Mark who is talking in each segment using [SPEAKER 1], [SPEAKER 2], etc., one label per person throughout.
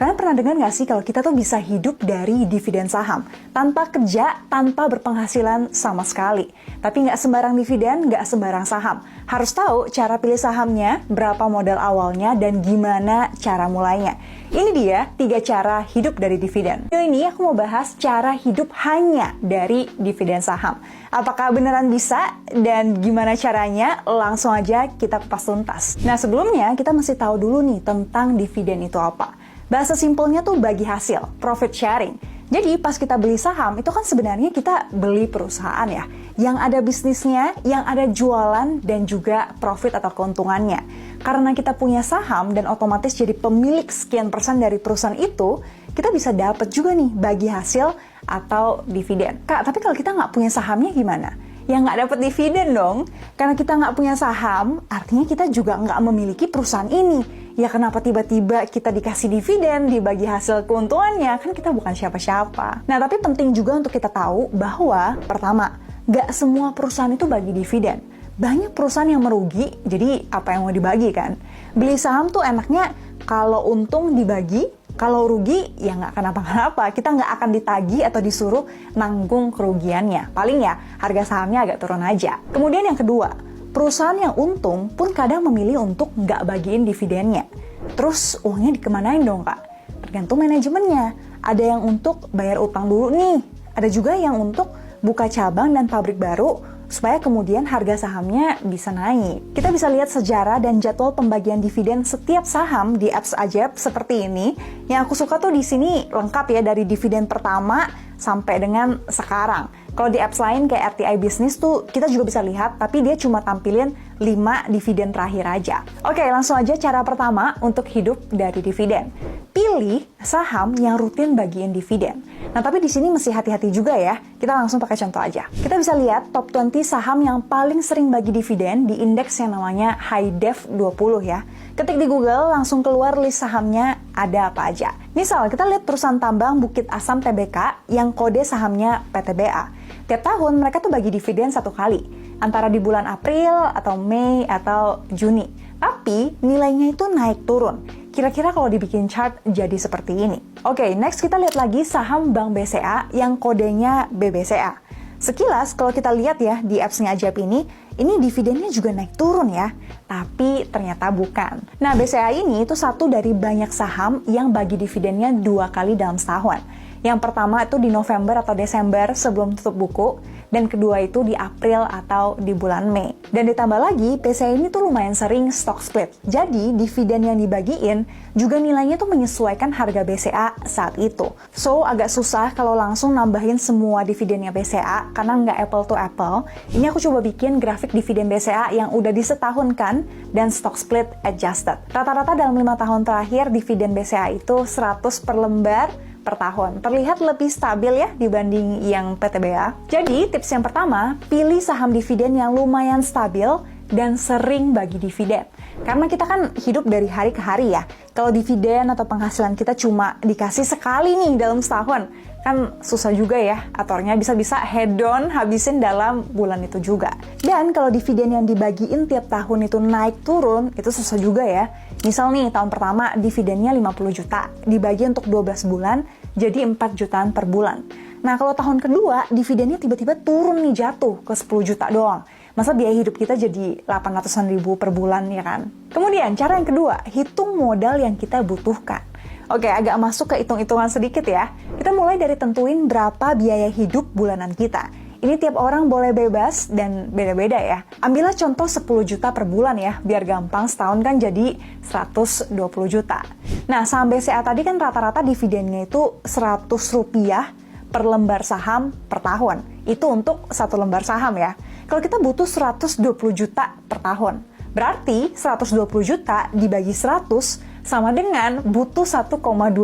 [SPEAKER 1] Kalian pernah dengar nggak sih kalau kita tuh bisa hidup dari dividen saham? Tanpa kerja, tanpa berpenghasilan sama sekali. Tapi nggak sembarang dividen, nggak sembarang saham. Harus tahu cara pilih sahamnya, berapa modal awalnya, dan gimana cara mulainya. Ini dia 3 cara hidup dari dividen. Video ini aku mau bahas cara hidup hanya dari dividen saham. Apakah beneran bisa dan gimana caranya? Langsung aja kita kupas tuntas. Nah sebelumnya kita mesti tahu dulu nih tentang dividen itu apa. Bahasa simpelnya tuh bagi hasil, profit sharing. Jadi pas kita beli saham, itu kan sebenarnya kita beli perusahaan ya. Yang ada bisnisnya, yang ada jualan, dan juga profit atau keuntungannya. Karena kita punya saham dan otomatis jadi pemilik sekian persen dari perusahaan itu, kita bisa dapat juga nih bagi hasil atau dividen. Kak, tapi kalau kita nggak punya sahamnya gimana? Ya nggak dapat dividen dong. Karena kita nggak punya saham, artinya kita juga nggak memiliki perusahaan ini. Ya kenapa tiba-tiba kita dikasih dividen, dibagi hasil keuntungannya, kan kita bukan siapa-siapa. Nah tapi penting juga untuk kita tahu bahwa pertama, nggak semua perusahaan itu bagi dividen. Banyak perusahaan yang merugi, jadi apa yang mau dibagi kan? Beli saham tuh enaknya kalau untung dibagi, kalau rugi ya nggak kenapa-kenapa. Kita nggak akan ditagi atau disuruh nanggung kerugiannya. Paling ya harga sahamnya agak turun aja. Kemudian yang kedua, perusahaan yang untung pun kadang memilih untuk nggak bagiin dividennya. Terus uangnya dikemanain dong kak? Tergantung manajemennya. Ada yang untuk bayar utang dulu nih. Ada juga yang untuk buka cabang dan pabrik baru supaya kemudian harga sahamnya bisa naik. Kita bisa lihat sejarah dan jadwal pembagian dividen setiap saham di apps Ajaib seperti ini. Yang aku suka tuh di sini lengkap ya dari dividen pertama sampai dengan sekarang. Kalau di apps lain kayak RTI Business tuh kita juga bisa lihat, tapi dia cuma tampilin 5 dividen terakhir aja. Oke, langsung aja cara pertama untuk hidup dari dividen. Pilih saham yang rutin bagiin dividen. Nah, tapi di sini mesti hati-hati juga ya. Kita langsung pakai contoh aja. Kita bisa lihat top 20 saham yang paling sering bagi dividen di indeks yang namanya HighDev 20 ya. Ketik di Google, langsung keluar list sahamnya ada apa aja. Misal, kita lihat perusahaan tambang Bukit Asam Tbk yang kode sahamnya PTBA. Tiap tahun mereka tuh bagi dividen 1 kali, antara di bulan April atau Mei atau Juni. Tapi nilainya itu naik turun. Kira-kira kalau dibikin chart jadi seperti ini. Oke, next kita lihat lagi saham Bank BCA yang kodenya BBCA. Sekilas kalau kita lihat ya di apps-nya Ajaib ini dividennya juga naik turun ya. Tapi ternyata bukan. Nah, BCA ini itu satu dari banyak saham yang bagi dividennya 2 kali dalam setahun. Yang pertama itu di November atau Desember sebelum tutup buku, dan kedua itu di April atau di bulan Mei. Dan ditambah lagi, BCA ini tuh lumayan sering stock split. Jadi, dividen yang dibagiin juga nilainya tuh menyesuaikan harga BCA saat itu. So, agak susah kalau langsung nambahin semua dividennya BCA, karena nggak apple to apple. Ini aku coba bikin grafik dividen BCA yang udah disetahunkan dan stock split adjusted. Rata-rata dalam 5 tahun terakhir, dividen BCA itu 100 per lembar per tahun. Terlihat lebih stabil ya dibanding yang PTBA. Jadi tips yang pertama, pilih saham dividen yang lumayan stabil dan sering bagi dividen. Karena kita kan hidup dari hari ke hari ya. Kalau dividen atau penghasilan kita cuma dikasih sekali nih dalam setahun, kan susah juga ya aturnya, bisa-bisa head on habisin dalam bulan itu juga. Dan kalau dividen yang dibagiin tiap tahun itu naik turun, itu susah juga ya. Misal nih tahun pertama dividennya 50 juta, dibagi untuk 12 bulan jadi 4 jutaan per bulan. Nah kalau tahun kedua dividennya tiba-tiba turun nih, jatuh ke 10 juta doang. Masa biaya hidup kita jadi 800-an ribu per bulan ya kan? Kemudian cara yang kedua, hitung modal yang kita butuhkan. Oke, agak masuk ke hitung-hitungan sedikit ya. Kita mulai dari tentuin berapa biaya hidup bulanan kita. Ini tiap orang boleh bebas dan beda-beda ya. Ambillah contoh 10 juta per bulan ya, biar gampang, setahun kan jadi 120 juta. Nah, saham BCA tadi kan rata-rata dividennya itu 100 rupiah per lembar saham per tahun. Itu untuk 1 lembar saham ya. Kalau kita butuh 120 juta per tahun, berarti 120 juta dibagi 100 sama dengan butuh 1,2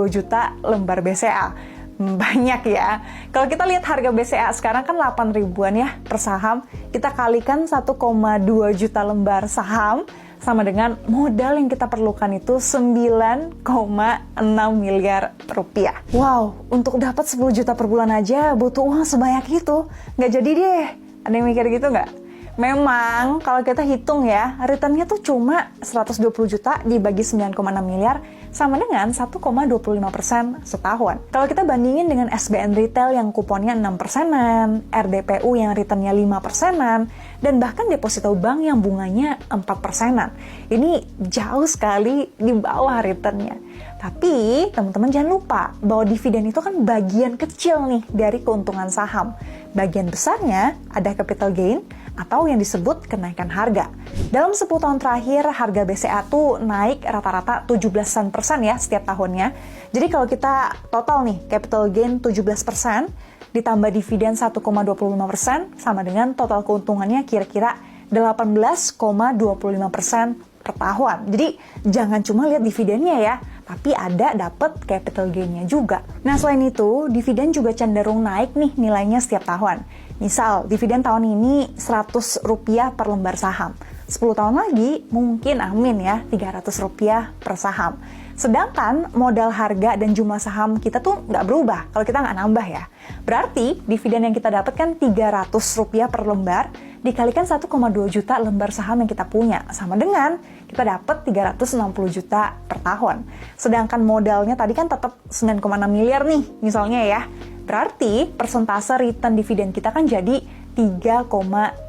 [SPEAKER 1] juta lembar BCA. Banyak ya. Kalau kita lihat harga BCA sekarang kan 8 ribuan ya per saham. Kita kalikan 1,2 juta lembar saham sama dengan modal yang kita perlukan itu 9,6 miliar rupiah. Wow, untuk dapat 10 juta per bulan aja butuh uang sebanyak itu. Nggak jadi deh. Ada yang mikir gitu nggak? Memang kalau kita hitung ya, returnnya tuh cuma 120 juta dibagi 9,6 miliar sama dengan 1,25% setahun. Kalau kita bandingin dengan SBN Retail yang kuponnya 6%-an, RDPU yang returnnya 5%-an, dan bahkan deposito bank yang bunganya 4%-an. Ini jauh sekali di bawah returnnya. Tapi teman-teman jangan lupa bahwa dividen itu kan bagian kecil nih dari keuntungan saham. Bagian besarnya ada capital gain atau yang disebut kenaikan harga. Dalam 10 tahun terakhir, harga BCA tuh naik rata-rata 17% ya setiap tahunnya. Jadi kalau kita total nih, capital gain 17%, ditambah dividen 1,25% sama dengan total keuntungannya kira-kira 18,25% per tahun. Jadi jangan cuma lihat dividennya ya, tapi ada dapat capital gain-nya juga. Nah selain itu, dividen juga cenderung naik nih nilainya setiap tahun. Misal, dividen tahun ini Rp100 per lembar saham. 10 tahun lagi, mungkin amin ya, Rp300 per saham. Sedangkan modal harga dan jumlah saham kita tuh nggak berubah kalau kita nggak nambah ya. Berarti dividen yang kita dapatkan Rp300 per lembar dikalikan 1,2 juta lembar saham yang kita punya. Sama dengan kita dapat 360 juta per tahun. Sedangkan modalnya tadi kan tetap 9,6 miliar nih misalnya ya. Berarti persentase return dividen kita kan jadi 3,75%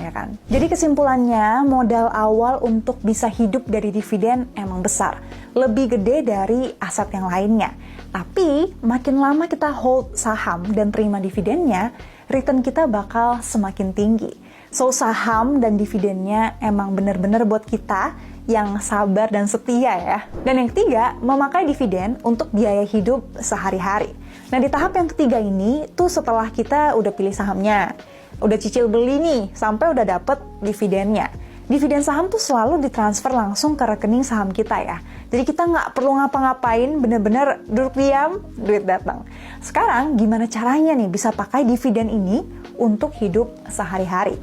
[SPEAKER 1] ya kan. Jadi kesimpulannya, modal awal untuk bisa hidup dari dividen emang besar. Lebih gede dari aset yang lainnya. Tapi makin lama kita hold saham dan terima dividennya, return kita bakal semakin tinggi. So saham dan dividennya emang bener-bener buat kita yang sabar dan setia ya. Dan yang ketiga, memakai dividen untuk biaya hidup sehari-hari. Nah di tahap yang ketiga ini tuh setelah kita udah pilih sahamnya, udah cicil beli nih, sampai udah dapet dividennya. Dividen saham tuh selalu ditransfer langsung ke rekening saham kita ya. Jadi kita nggak perlu ngapa-ngapain, bener-bener duduk diam, duit datang. Sekarang gimana caranya nih bisa pakai dividen ini untuk hidup sehari-hari?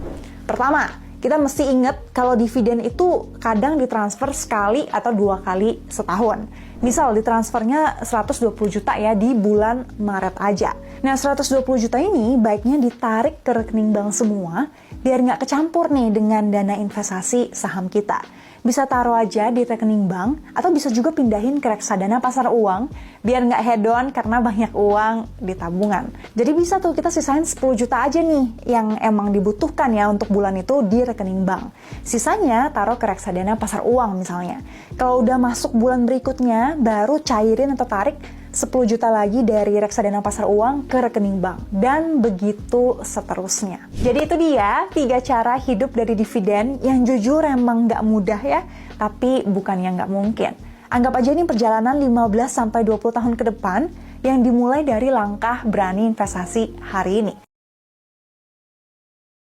[SPEAKER 1] Pertama, kita mesti ingat kalau dividen itu kadang ditransfer sekali atau 2 kali setahun. Misal ditransfernya 120 juta ya di bulan Maret aja. Nah 120 juta ini baiknya ditarik ke rekening bank semua biar nggak kecampur nih dengan dana investasi saham kita. Bisa taruh aja di rekening bank atau bisa juga pindahin ke reksadana pasar uang biar nggak hedon karena banyak uang di tabungan. Jadi bisa tuh kita sisain 10 juta aja nih yang emang dibutuhkan ya untuk bulan itu di rekening bank. Sisanya taruh ke reksadana pasar uang misalnya. Kalau udah masuk bulan berikutnya baru cairin atau tarik 10 juta lagi dari reksadana pasar uang ke rekening bank. Dan begitu seterusnya. Jadi itu dia 3 cara hidup dari dividen yang jujur emang nggak mudah ya, tapi bukan yang nggak mungkin. Anggap aja ini perjalanan 15-20 tahun ke depan yang dimulai dari langkah berani investasi hari ini.